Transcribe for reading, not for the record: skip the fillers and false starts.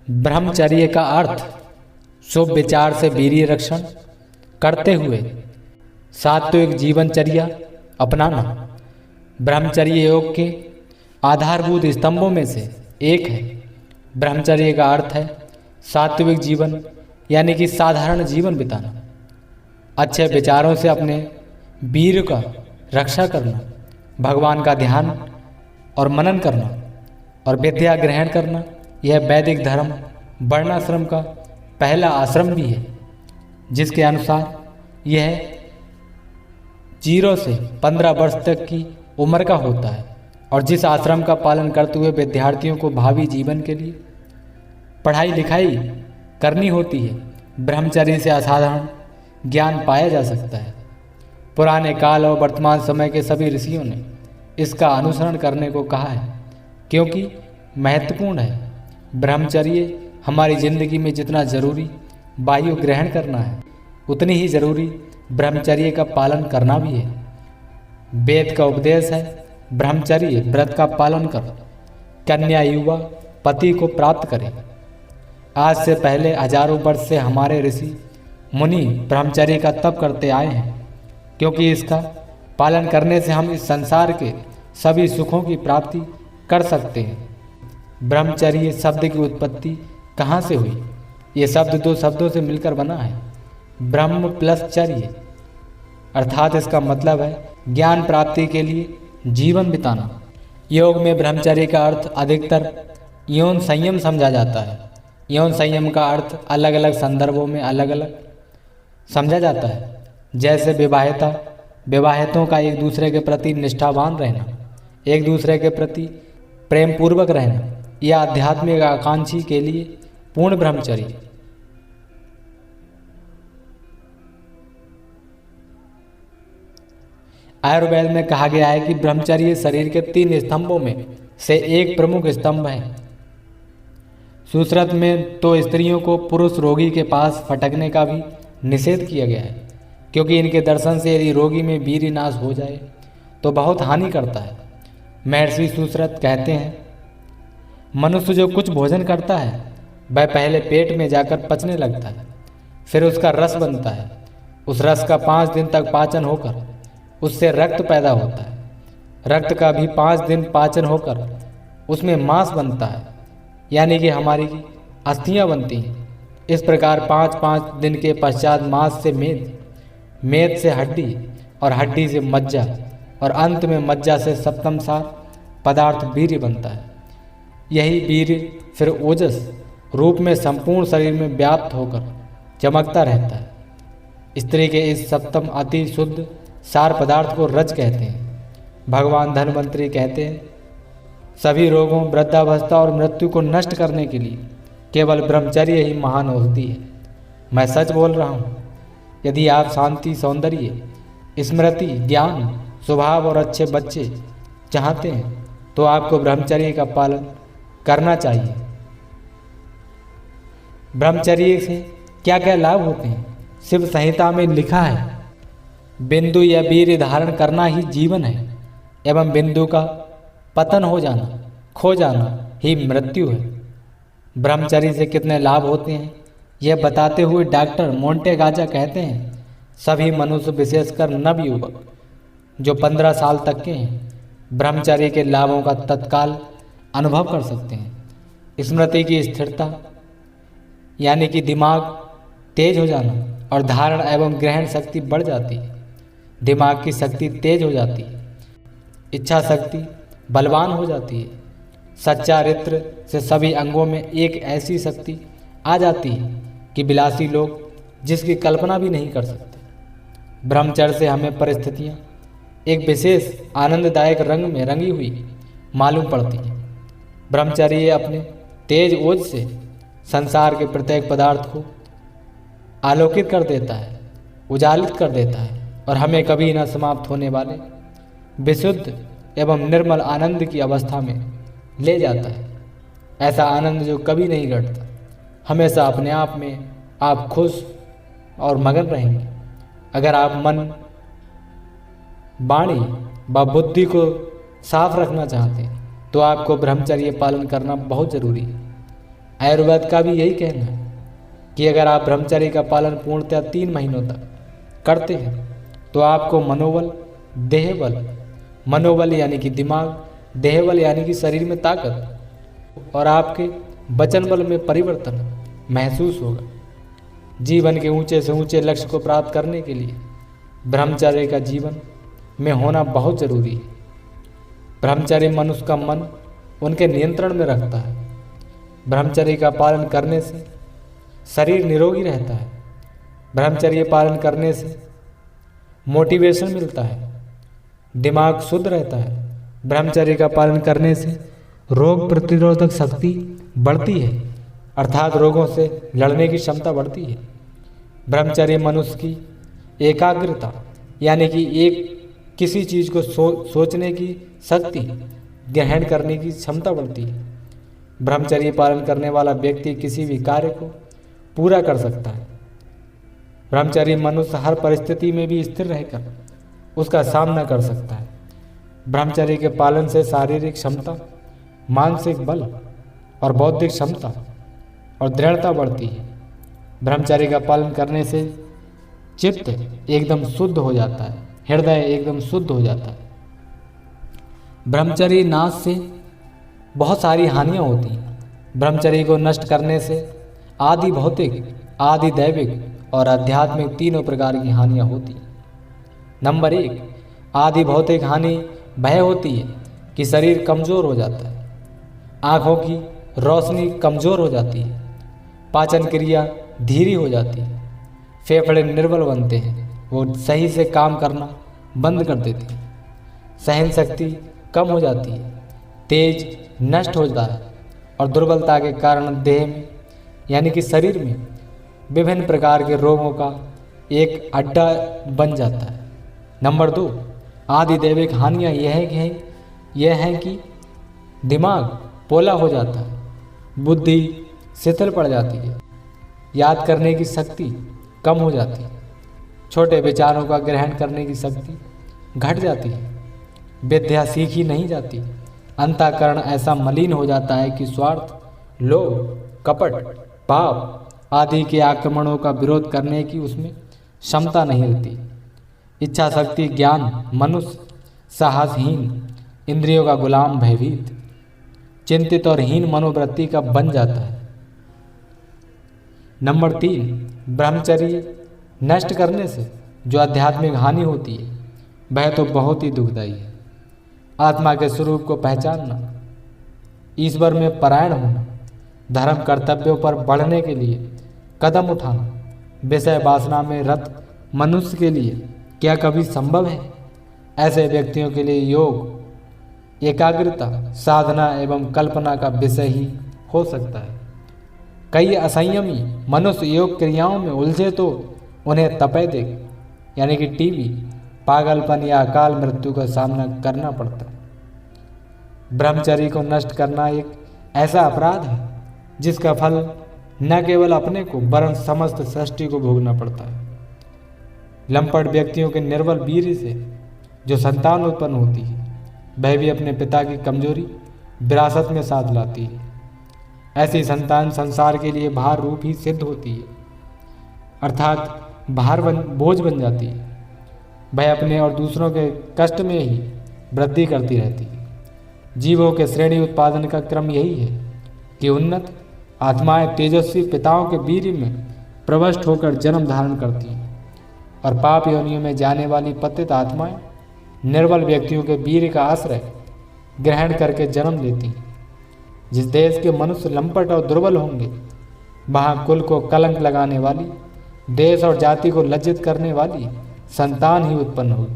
ब्रह्मचर्य का अर्थ शुभ विचार से वीर्य रक्षण करते हुए सात्विक जीवनचर्या अपनाना ब्रह्मचर्य योग के आधारभूत स्तंभों में से एक है। ब्रह्मचर्य का अर्थ है सात्विक जीवन यानी कि साधारण जीवन बिताना, अच्छे विचारों से अपने वीर्य का रक्षा करना, भगवान का ध्यान और मनन करना और विद्या ग्रहण करना। यह वैदिक धर्म वर्णाश्रम का पहला आश्रम भी है, जिसके अनुसार यह 0 से 15 वर्ष तक की उम्र का होता है और जिस आश्रम का पालन करते हुए विद्यार्थियों को भावी जीवन के लिए पढ़ाई लिखाई करनी होती है। ब्रह्मचर्य से असाधारण ज्ञान पाया जा सकता है। पुराने काल और वर्तमान समय के सभी ऋषियों ने इसका अनुसरण करने को कहा है, क्योंकि महत्वपूर्ण है। ब्रह्मचर्य हमारी जिंदगी में जितना जरूरी वायु ग्रहण करना है, उतनी ही जरूरी ब्रह्मचर्य का पालन करना भी है। वेद का उपदेश है, ब्रह्मचर्य व्रत का पालन कर कन्या युवा पति को प्राप्त करे। आज से पहले हजारों वर्ष से हमारे ऋषि मुनि ब्रह्मचर्य का तप करते आए हैं, क्योंकि इसका पालन करने से हम इस संसार के सभी सुखों की प्राप्ति कर सकते हैं। ब्रह्मचर्य शब्द की उत्पत्ति कहाँ से हुई? ये शब्द 2 शब्दों से मिलकर बना है, ब्रह्म प्लस चर्य, अर्थात इसका मतलब है ज्ञान प्राप्ति के लिए जीवन बिताना। योग में ब्रह्मचर्य का अर्थ अधिकतर यौन संयम समझा जाता है। यौन संयम का अर्थ अलग अलग संदर्भों में अलग अलग समझा जाता है, जैसे विवाहितों का एक दूसरे के प्रति निष्ठावान रहना, एक दूसरे के प्रति प्रेम पूर्वक रहना, या आध्यात्मिक आकांक्षी के लिए पूर्ण ब्रह्मचर्य। आयुर्वेद में कहा गया है कि ब्रह्मचर्य शरीर के 3 स्तंभों में से एक प्रमुख स्तंभ है। सुश्रुत में तो स्त्रियों को पुरुष रोगी के पास फटकने का भी निषेध किया गया है, क्योंकि इनके दर्शन से यदि रोगी में वीर्य नाश हो जाए तो बहुत हानि करता है। महर्षि सुश्रुत कहते हैं, मनुष्य जो कुछ भोजन करता है वह पहले पेट में जाकर पचने लगता है, फिर उसका रस बनता है। उस रस का 5 दिन तक पाचन होकर उससे रक्त पैदा होता है। रक्त का भी 5 दिन पाचन होकर उसमें मांस बनता है, यानी कि हमारी अस्थियां बनती हैं। इस प्रकार 5-5 दिन के पश्चात मांस से मेद, मेद से हड्डी और हड्डी से मज्जा और अंत में मज्जा से सप्तम सार पदार्थ वीर्य बनता है। यही वीर्य फिर ओजस रूप में संपूर्ण शरीर में व्याप्त होकर चमकता रहता है। स्त्री के इस सप्तम अति शुद्ध सार पदार्थ को रज कहते हैं। भगवान धन्वंतरी कहते हैं, सभी रोगों, वृद्धावस्था और मृत्यु को नष्ट करने के लिए केवल ब्रह्मचर्य ही महान औषधि है। मैं सच बोल रहा हूँ। यदि आप शांति, सौंदर्य, स्मृति, ज्ञान, स्वभाव और अच्छे बच्चे चाहते हैं तो आपको ब्रह्मचर्य का पालन करना चाहिए। ब्रह्मचर्य से क्या क्या लाभ होते हैं? शिव संहिता में लिखा है, बिंदु या वीर्य धारण करना ही जीवन है, एवं बिंदु का पतन हो जाना, खो जाना ही मृत्यु है। ब्रह्मचर्य से कितने लाभ होते हैं यह बताते हुए डॉक्टर मोंटेगाजा कहते हैं, सभी मनुष्य विशेषकर नवयुवक जो 15 साल तक के हैं ब्रह्मचर्य के लाभों का तत्काल अनुभव कर सकते हैं। स्मृति की स्थिरता यानी कि दिमाग तेज हो जाना और धारण एवं ग्रहण शक्ति बढ़ जाती है। दिमाग की शक्ति तेज हो जाती है, इच्छा शक्ति बलवान हो जाती है। सच्चारित्र से सभी अंगों में एक ऐसी शक्ति आ जाती है कि विलासी लोग जिसकी कल्पना भी नहीं कर सकते। ब्रह्मचर्य से हमें परिस्थितियाँ एक विशेष आनंददायक रंग में रंगी हुई मालूम पड़ती है। ब्रह्मचर्य अपने तेज ओज से संसार के प्रत्येक पदार्थ को आलोकित कर देता है, उजालित कर देता है और हमें कभी न समाप्त होने वाले विशुद्ध एवं निर्मल आनंद की अवस्था में ले जाता है। ऐसा आनंद जो कभी नहीं घटता, हमेशा अपने आप में आप खुश और मगन रहेंगे। अगर आप मन, वाणी व बुद्धि को साफ रखना चाहते हैं तो आपको ब्रह्मचर्य पालन करना बहुत जरूरी है। आयुर्वेद का भी यही कहना है कि अगर आप ब्रह्मचर्य का पालन पूर्णतः 3 महीनों तक करते हैं तो आपको मनोबल, देहबल, मनोबल यानी कि दिमाग, देहबल यानी कि शरीर में ताकत और आपके वचन बल में परिवर्तन महसूस होगा। जीवन के ऊंचे से ऊंचे लक्ष्य को प्राप्त करने के लिए ब्रह्मचर्य का जीवन में होना बहुत जरूरी है। ब्रह्मचर्य मनुष्य का मन उनके नियंत्रण में रखता है। ब्रह्मचर्य का पालन करने से शरीर निरोगी रहता है। ब्रह्मचर्य पालन करने से मोटिवेशन मिलता है, दिमाग शुद्ध रहता है। ब्रह्मचर्य का पालन करने से रोग प्रतिरोधक शक्ति बढ़ती है, अर्थात रोगों से लड़ने की क्षमता बढ़ती है। ब्रह्मचर्य मनुष्य की एकाग्रता यानी कि एक किसी चीज़ को सोचने की शक्ति, ग्रहण करने की क्षमता बढ़ती है। ब्रह्मचर्य पालन करने वाला व्यक्ति किसी भी कार्य को पूरा कर सकता है। ब्रह्मचर्य मनुष्य हर परिस्थिति में भी स्थिर रहकर उसका सामना कर सकता है। ब्रह्मचर्य के पालन से शारीरिक क्षमता, मानसिक बल और बौद्धिक क्षमता और दृढ़ता बढ़ती है। ब्रह्मचर्य का पालन करने से चित्त एकदम शुद्ध हो जाता है, हृदय एकदम शुद्ध हो जाता है। ब्रह्मचर्य नाश से बहुत सारी हानियाँ होती हैं। ब्रह्मचर्य को नष्ट करने से आदि भौतिक, आदि दैविक और आध्यात्मिक तीनों प्रकार की हानियाँ होती हैं। नंबर 1, आदि भौतिक हानि भय होती है कि शरीर कमज़ोर हो जाता है, आँखों की रोशनी कमज़ोर हो जाती है, पाचन क्रिया धीरी हो जाती है, फेफड़े निर्बल बनते हैं, वो सही से काम करना बंद कर देते हैं, सहन शक्ति कम हो जाती है, तेज नष्ट हो जाता है और दुर्बलता के कारण देह में यानी कि शरीर में विभिन्न प्रकार के रोगों का एक अड्डा बन जाता है। नंबर 2, आदि दैविक हानियाँ यह है कि दिमाग पोला हो जाता है, बुद्धि शिथिल पड़ जाती है, याद करने की शक्ति कम हो जाती है, छोटे विचारों का ग्रहण करने की शक्ति घट जाती है, विद्या सीखी नहीं जाती, अंतःकरण ऐसा मलिन हो जाता है कि स्वार्थ, लोभ, कपट, पाप आदि के आक्रमणों का विरोध करने की उसमें क्षमता नहीं रहती। इच्छा शक्ति, ज्ञान, मनुष्य साहसहीन, इंद्रियों का गुलाम, भयभीत, चिंतित और हीन मनोवृत्ति का बन जाता है। नंबर 3, ब्रह्मचर्य नष्ट करने से जो आध्यात्मिक हानि होती है वह तो बहुत ही दुखदायी है। आत्मा के स्वरूप को पहचानना, ईश्वर में परायण होना, धर्म कर्तव्यों पर बढ़ने के लिए कदम उठाना, विषय वासना में रत मनुष्य के लिए क्या कभी संभव है? ऐसे व्यक्तियों के लिए योग, एकाग्रता, साधना एवं कल्पना का विषय ही हो सकता है। कई असंयमी मनुष्य योग क्रियाओं में उलझे तो उन्हें तपेदिक यानी कि टीबी, पागलपन या अकाल मृत्यु का सामना करना पड़ता है। ब्रह्मचर्य को नष्ट करना एक ऐसा अपराध है जिसका फल न केवल अपने को वरन समस्त सृष्टि को भोगना पड़ता है। लंपट व्यक्तियों के निर्बल वीर्य से जो संतान उत्पन्न होती है वह भी अपने पिता की कमजोरी विरासत में साथ लाती है। ऐसी संतान संसार के लिए भार रूप ही सिद्ध होती है, अर्थात बोझ बन जाती है। वह अपने और दूसरों के कष्ट में ही वृद्धि करती रहती है। जीवों के श्रेणी उत्पादन का क्रम यही है कि उन्नत आत्माएं तेजस्वी पिताओं के वीर्य में प्रविष्ट होकर जन्म धारण करती हैं और पाप योनियों में जाने वाली पतित आत्माएं निर्बल व्यक्तियों के वीर्य का आश्रय ग्रहण करके जन्म लेती हैं। जिस देश के मनुष्य लंपट और दुर्बल होंगे वहाँ कुल को कलंक लगाने वाली, देश और जाति को लज्जित करने वाली संतान ही उत्पन्न होगी।